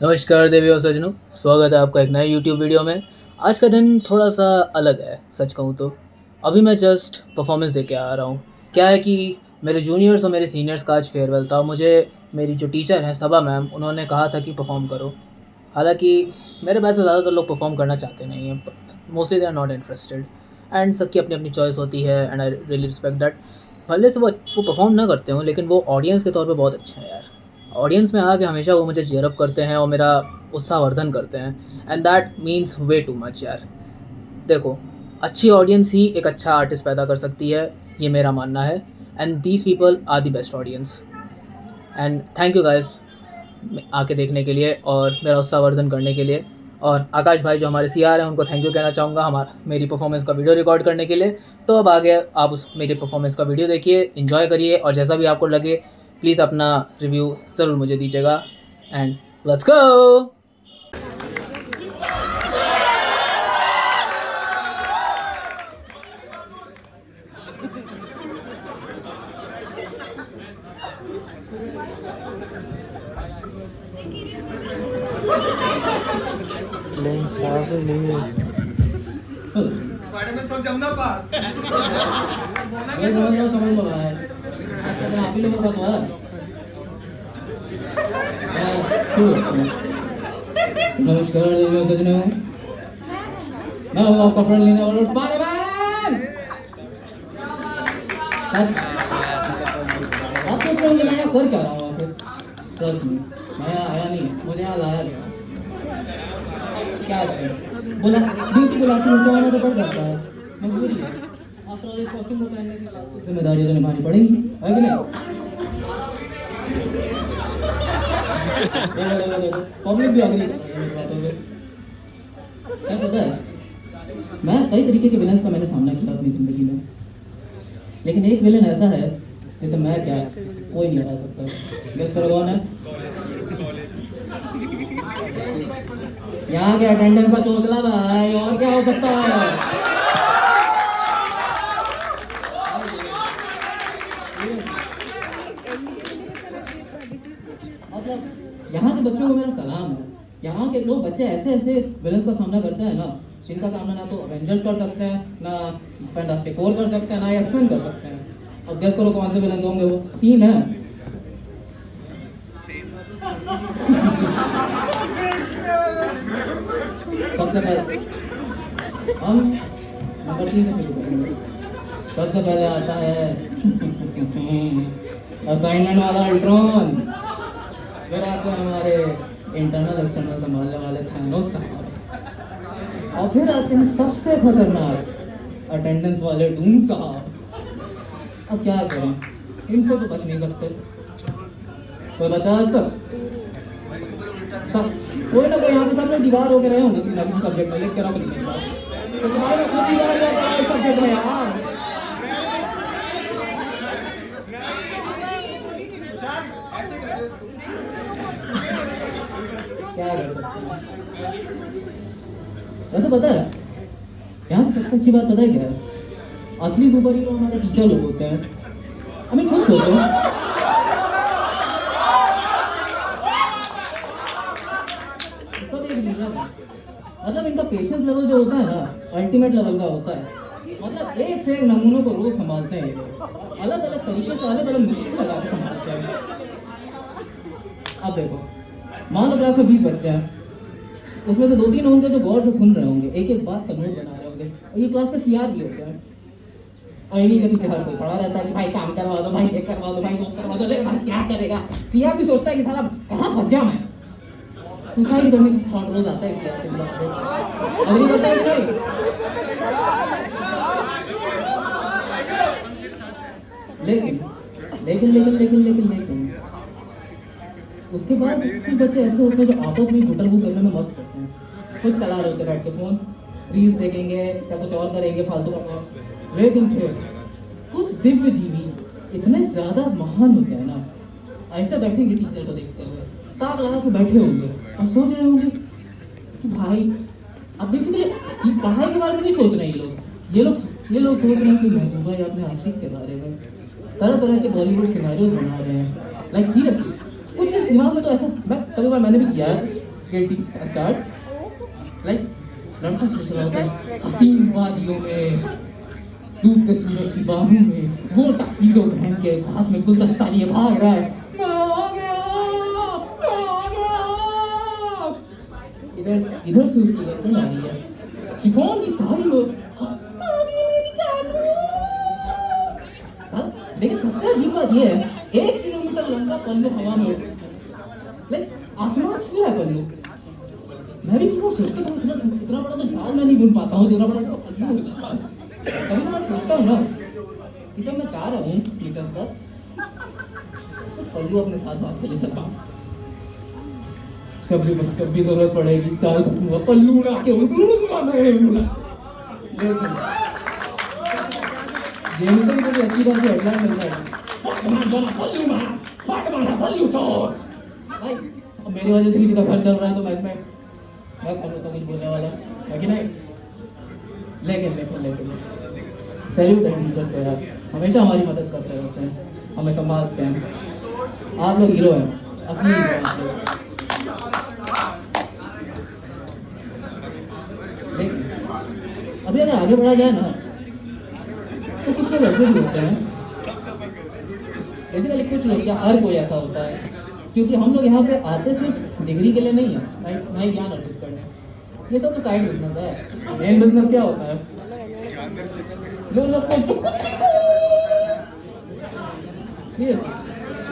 नमस्कार देवी और सज्जनों, स्वागत है आपका एक नए यूट्यूब वीडियो में। आज का दिन थोड़ा सा अलग है, सच कहूँ तो। अभी मैं जस्ट परफॉर्मेंस दे के आ रहा हूँ। क्या है कि मेरे जूनियर्स और मेरे सीनियर्स का आज फेयरवेल था। मुझे मेरी जो टीचर हैं सबा मैम, उन्होंने कहा था कि परफॉर्म करो। हालांकि मेरे वैसे ज़्यादातर लोग परफॉर्म करना चाहते नहीं हैं, mostly they are not interested. And सबकी अपनी अपनी चॉइस होती है and I really respect that. भले से वो परफॉर्म ना करते हों, लेकिन वो ऑडियंस के तौर पे बहुत अच्छे हैं यार। ऑडियंस में आके हमेशा वो मुझे चीयर अप करते हैं और मेरा उत्साहवर्धन करते हैं, and that means way too much यार। देखो, अच्छी ऑडियंस ही एक अच्छा आर्टिस्ट पैदा कर सकती है, ये मेरा मानना है। And these people are the best audience. And thank you guys आके देखने के लिए और मेरा उत्साहवर्धन करने के लिए। और आकाश भाई जो हमारे सीआर हैं, उनको थैंक यू कहना चाहूँगा हमारा मेरी परफॉर्मेंस का वीडियो रिकॉर्ड करने के लिए। तो अब आगे आप उस मेरी परफॉर्मेंस का वीडियो देखिए, इन्जॉय करिए, और जैसा भी आपको लगे प्लीज़ अपना रिव्यू ज़रूर मुझे दीजिएगा। And let's go. Spiderman from Jamuna park. मैं समझ लो भाई, अगर आप ही लोगों का तो है। शुरू करते हैं। नमस्कार देवियों सज्जनों, मैं हूँ आपका फ्रेंडली नेवर स्पाइडरमैन। आप सोच रहे होंगे मैं यहाँ कर क्या रहा हूँ आखिर। ट्रस्ट मी, मैं यहाँ आया नहीं, मुझे यहाँ लाया गया। क्या करें, बोला ड्यूटी बुलाती हूँ तो आना तो पड़ जाता है, मजबूरी है। आफ्टर ऑल इस कॉस्ट्यूम को पहनने के बाद कुछ जिम्मेदारियाँ तो निभानी पड़ेंगी, है कि नहीं। देखो पब्लिक भी एग्री करती है मेरी बातों से। क्या पता है, मैं कई तरीके के विलन्स का मैंने सामना किया अपनी ज़िंदगी में, लेकिन एक विलन ऐसा है जिसे मैं क्या कोई नहीं हरा सकता। गेस करो कौन है। यहाँ के अटेंडेंस का चोचला भाई, और क्या हो सकता है। मतलब यहाँ के बच्चों को मेरा सलाम है। यहाँ के लोग बच्चे ऐसे ऐसे विलन्स का सामना करते हैं ना, जिनका सामना ना तो अवेंजर्स कर सकते हैं, ना फैंटास्टिक फोर कर सकते हैं, ना एक्समैन कर सकते हैं। अब गेस करो कौन से विलन्स होंगे वो। 3 है। सबसे पहले हम नंबर 3 से शुरू करेंगे। सबसे पहले आता है असाइनमेंट वाला अल्ट्रॉन। फिर आते हैं हमारे इंटरनल एक्सटर्नल संभालने वाले थैनोस साहब। और फिर आते हैं सबसे खतरनाक अटेंडेंस वाले डूम साहब। अब क्या करें, इनसे तो बच नहीं सकते। कोई बचा आज तक? सब कोई ना कोई यहाँ पे सब लोग दीवार होकर रहे होंगे किसी सब्जेक्ट में, लिख के रख लीजिए। तो तुम्हारे खुद दीवार होकर एक सब्जेक्ट में यार। क्या कर सकते हैं। वैसे पता है, यहाँ पे सबसे अच्छी बात पता है क्या है, असली सुपर हीरो हमारे टीचर लोग होते हैं। आई मीन खुद सोचो, इसका भी एक रीजन है। मतलब इनका पेशेंस लेवल जो होता है ना, अल्टीमेट लेवल का होता है। मतलब एक से एक नमूनों को रोज संभालते हैं ये लोग, अलग अलग तरीके से अलग अलग मुश्किल लगा के संभालते हैं। अब देखो, मान लो क्लास में 20 बच्चे हैं, उसमें से 2-3 होंगे जो गौर से सुन रहे होंगे, एक एक बात का नोट बना रहे होंगे, और ये क्लास के सीआर भी होते हैं। और इन्हीं के पीछे हर कोई पड़ा रहता है कि भाई काम करवा दो, भाई ये करवा दो, भाई वो करवा दो। अरे भाई क्या करेगा, सीआर भी सोचता है कि साला कहाँ फंस गया मैं। सुसाइड करने की थॉट रोज आता है इसलिए अग्री करता है कि नहीं। लेकिन लेकिन लेकिन लेकिन लेकिन लेकिन उसके बाद कुछ बच्चे ऐसे होते हैं जो आपस में गुटरगू करने में मस्त होते हैं। कुछ चला रहे होते बैठ के फोन, रील्स देखेंगे या कुछ और करेंगे फालतू का। लेकिन फिर कुछ दिव्य जीवी इतने ज्यादा महान होते हैं ना, ऐसे बैठेंगे टीचर को देखते हुए, ताक लगा के बैठे होंगे और सोच रहे होंगे कि भाई अब बेसिकली ये पढ़ाई के बारे में नहीं सोच रहे हैं ये लोग सोच रहे हैं कि महबूबा या अपने आशिक के बारे में तरह तरह के बॉलीवुड सिनेरियोज बना रहे हैं। लाइक सीरियसली कुछ दिमाग में तो ऐसा, मैं कभी बार मैंने भी किया है guilty as charged. Like लड़का सोच रहा होता है हसीन वादियों में डूबते सूरज की बाहों में वो टक्सीडो पहन के हाथ में गुलदस्ता लिए भाग रहा है, मैं आ गया, मैं आ गया। इधर इधर से उसकी गर्लफ्रेंड आ रही है शिफॉन की साड़ी में, आ गई मेरी जानू। लेकिन सबसे अजीब बात ये है 1 किलोमीटर लंबा पल्लू हवा में उड़, लाइक आसमान छू रहा है पल्लू। मैं भी क्यों सोचता हूँ इतना बड़ा तो जाल मैं नहीं बुन पाता हूँ, जितना बड़ा पल्लू उड़ जाता है। कभी तो मैं सोचता हूँ ना कि जब मैं जा रहा हूँ मिशन पर तो पल्लू अपने साथ बात के लिए चलता हूँ। जब भी जरूरत पड़ेगी जाल खत्म हुआ पल्लू उड़ा के उड़ूंगा मैं। जेमिसन को भी अच्छी बात हेडलाइन मिलता है, स्पाइडरमैन बना पल्लू मार, स्पाइडरमैन है पल्लू चोर। भाई अब मेरी वजह से किसी का घर चल रहा है तो मैं इसमें मैं कौन होता कुछ बोलने वाला है कि नहीं। लेकिन सैल्यूट है टीचर्स को यार, हमेशा हमारी मदद करते रहते हैं, हमें संभालते हैं। आप लोग हीरो हैं, असली हीरो हैं आप लोग। लेकिन अभी अगर आगे बढ़ा जाए ना तो कुछ लोग ऐसे भी होते हैं, बेसिकली कुछ लड़कियां, हर कोई ऐसा होता है, क्योंकि हम लोग यहाँ पे आते सिर्फ डिग्री के लिए नहीं है, ना ही ज्ञान अर्जित करने। ये सब तो साइड बिजनेस है। मेन बिजनेस क्या होता है? लोग को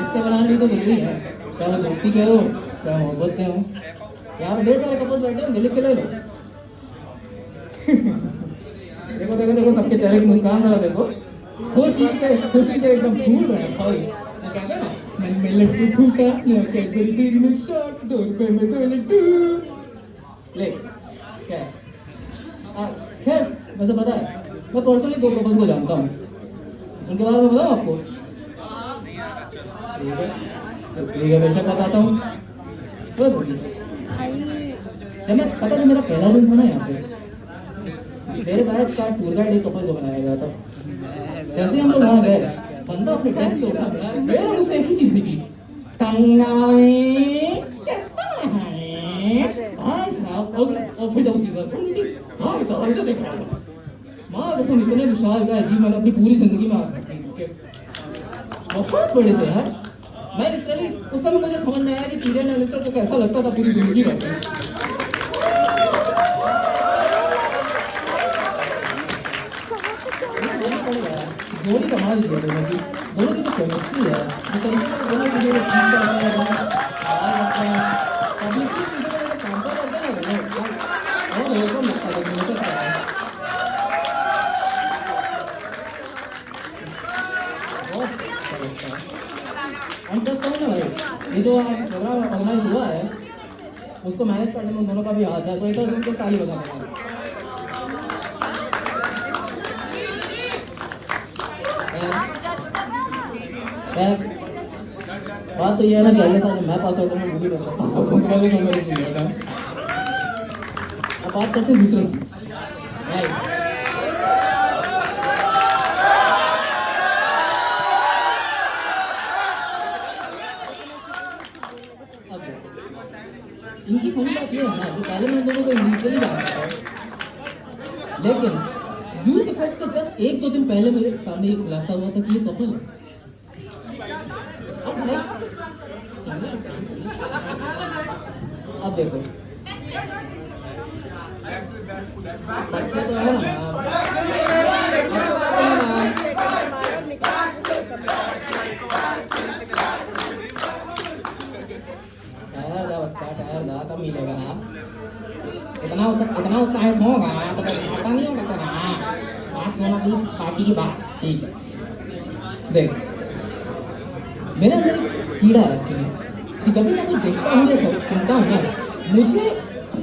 इसका बनाना भी तो जरूरी है, चाहे वो दोस्ती के हो चाहे मोहब्बत के हो। यहाँ पे ढेर सारे कपल्स बैठे होंगे, लिख के ले लो। देखो देखो देखो सबके चेहरे की मुस्कान जरा देखो, खुशी से एकदम फूल रहे हैं भाई। वो कहते हैं ना मन में लड्डू फूटा या कैडबरी डेयरी मिल्क शॉट्स 2 रुपए में 2 लड्डू। ले क्या है? खैर वैसे पता है मैं पर्सनली 2 कपल्स को जानता हूँ, उनके बारे में बताऊँ आपको? ठीक है बेशक बताता हूँ। जब मेरा पहला दिन था ना यहाँ पे, मेरे बैच का टूर गाइड एक कपल को बनाया गया था। जैसे हम लोग वहाँ गए, बंदा अपने डेस्क से उठा, फिर मुझसे एक ही चीज निकली, भाई साहब। और फिर जब उसकी गर्लफ्रेंड निकली, भाई साहब ऐसा देखा माँ कसम इतने विशाल का जी मैंने अपनी पूरी जिंदगी में आज तक नहीं देखे। बहुत बड़े थे यार। मैं लिटरली उस समय मुझे समझ में आया कि टीरियन लैनिस्टर को कैसा लगता था पूरी जिंदगी में। जोड़ी कमाल की है दोनों की जो केमिस्ट्री है, जो तरीके से दोनों की जो चीज़ का पब्लिक की चीज़ों का जैसे काम पर करते हैं ना बहुत वेलकम लगता है मुझे तो। बहुत अच्छा लगता है। एंड प्लस कहूँ ना भाई, ये जो आज प्रोग्राम ऑर्गेनाइज हुआ है उसको मैनेज करने में उन दोनों का भी हाथ है, तो एक बार उनको ताली बजा देना। बात तो ये है ना कि अगले साल जब मैं पास आउट हूँ वो भी मेरे साथ पास आउट हूँ, पहले तो मेरे नहीं होता। अब बात करते हैं दूसरे की। इनकी फनी बात ये है ना कि पहले मैं दोनों को इंडिविजुअली जानता था, लेकिन यूथ फेस्ट के जस्ट 1-2 दिन पहले मेरे सामने ये खुलासा हुआ था कि ये कपल है। अब देखो बच्चे तो है ना, टायर जा सब मिलेगा ना। इतना उत्साहित होगा तो पता नहीं होगा ना। बात दोनों की पार्टी की बात ठीक है। देख मेरे अंदर एक कीड़ा है एक्चुअली कि जब भी मैं कुछ देखता हूँ या सुनता हूँ ना, मुझे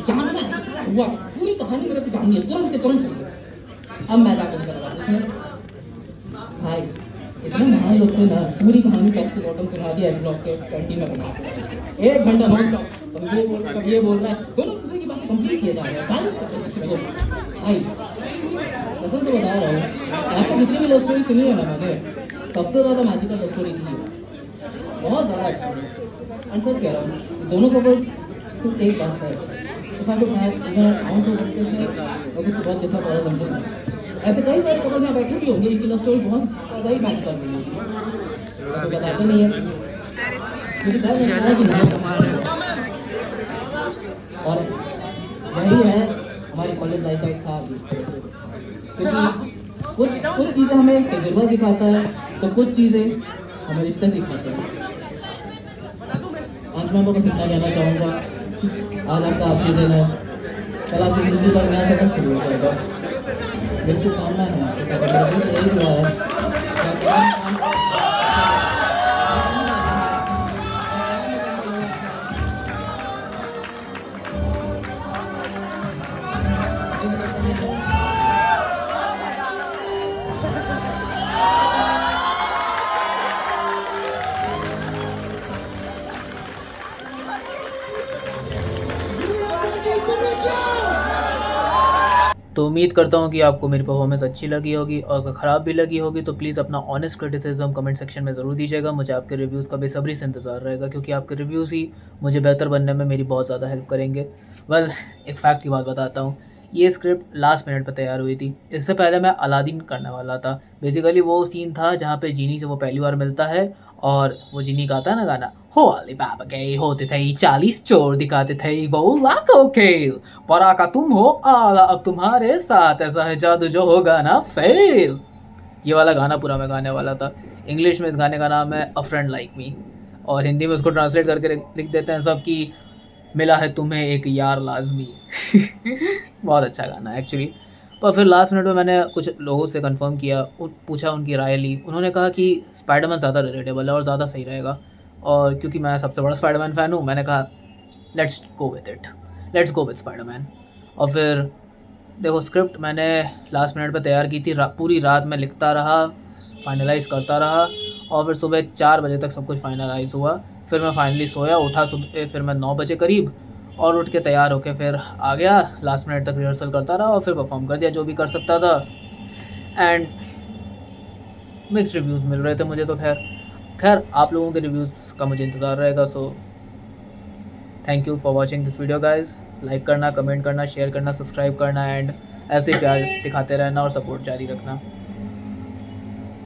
जानना है हुआ पूरी कहानी मेरे को जाननी है, तुरंत चाहिए। अब मैं जाकर चला गया सोचने, भाई इतने महान लोग थे ना, पूरी कहानी टॉप से बॉटम सुना दी एच ब्लॉक के कैंटीन में बैठा 1 घंटा नॉन स्टॉप। कभी वो बोल रहा है कभी ये बोल रहा है, दोनों दूसरे की बातें कंप्लीट किए जा रहे हैं। भाई कसम से बता रहा हूँ, आज तक जितनी भी लव स्टोरी सुनी है ना मैंने, सबसे ज़्यादा मैजिकल लव स्टोरी थी, बहुत ज़्यादा एक्सपीरियंस। एंड सच कह रहा हूँ दोनों कपल्स सिर्फ एक बात है, if I could have even an ounce of interest और कुछ बहुत किस्मत वाला बन सकता। ऐसे कई सारे कपल यहाँ बैठे भी होंगे जिनकी लव स्टोरी बहुत सही मैच कर रही होगी, ऐसे बताते नहीं है क्योंकि डर लगता है कि ना। और यही है हमारी कॉलेज लाइफ का एक साथ भी, क्योंकि कुछ चीज़ें हमें तजुर्बा सिखाता है तो कुछ चीज़ें हमें रिश्ता सिखाता है। अंत में मैं बस इतना कहना चाहूँगा, आज आपका आखिरी दिन है, कल आपकी ज़िंदगी का नया सफर शुरू हो जाएगा। मेरी शुभकामनाएं हैं आपके साथ, मेरा दिल से यही दुआ है। तो उम्मीद करता हूँ कि आपको मेरी परफॉर्मेंस अच्छी लगी होगी, और अगर ख़राब भी लगी होगी तो प्लीज़ अपना ऑनेस्ट क्रिटिसिज्म कमेंट सेक्शन में ज़रूर दीजिएगा। मुझे आपके रिव्यूज़ का बेसब्री से इंतज़ार रहेगा, क्योंकि आपके रिव्यूज़ ही मुझे बेहतर बनने में मेरी बहुत ज़्यादा हेल्प करेंगे। वेल, एक फैक्ट की बात बताता हूँ, ये स्क्रिप्ट लास्ट मिनट पर तैयार हुई थी। इससे पहले मैं अलादीन करने वाला था। बेसिकली वो सीन था जहाँ पे जीनी से वो पहली बार मिलता है और वो जीनी गाता है ना गाना, हो अली बाबा गए होते थे 40 चोर दिखाते थे वो लाखों खेल, परा का तुम हो आला अब तुम्हारे साथ ऐसा है जादू जो होगा ना फेल। ये वाला गाना पूरा मैं गाने वाला था। इंग्लिश में इस गाने का नाम है अ फ्रेंड लाइक मी, और हिंदी में उसको ट्रांसलेट करके लिख देते हैं सब कि मिला है तुम्हें एक यार लाजमी। बहुत अच्छा गाना है एक्चुअली। पर फिर लास्ट मिनट में मैंने कुछ लोगों से कंफर्म किया, पूछा, उनकी राय ली। उन्होंने कहा कि स्पाइडरमैन ज़्यादा रिलेटेबल है और ज़्यादा सही रहेगा, और क्योंकि मैं सबसे बड़ा स्पाइडरमैन फ़ैन हूँ, मैंने कहा let's go with it, let's go with Spiderman. और फिर देखो, स्क्रिप्ट मैंने लास्ट मिनट पे तैयार की थी, पूरी रात मैं लिखता रहा, फाइनलाइज़ करता रहा, और फिर सुबह 4 बजे तक सब कुछ फाइनलाइज़ हुआ। फिर मैं फाइनली सोया, उठा सुबह, फिर मैं 9 बजे करीब, और उठ के तैयार होके फिर आ गया। लास्ट मिनट तक रिहर्सल करता रहा और फिर परफॉर्म कर दिया जो भी कर सकता था। एंड मिक्स्ड रिव्यूज़ मिल रहे थे मुझे, तो खैर आप लोगों के रिव्यूज़ का मुझे इंतज़ार रहेगा। So thank you for watching this video guys. Like करना, कमेंट करना, शेयर करना, सब्सक्राइब करना, एंड ऐसे प्यार दिखाते रहना और सपोर्ट जारी रखना।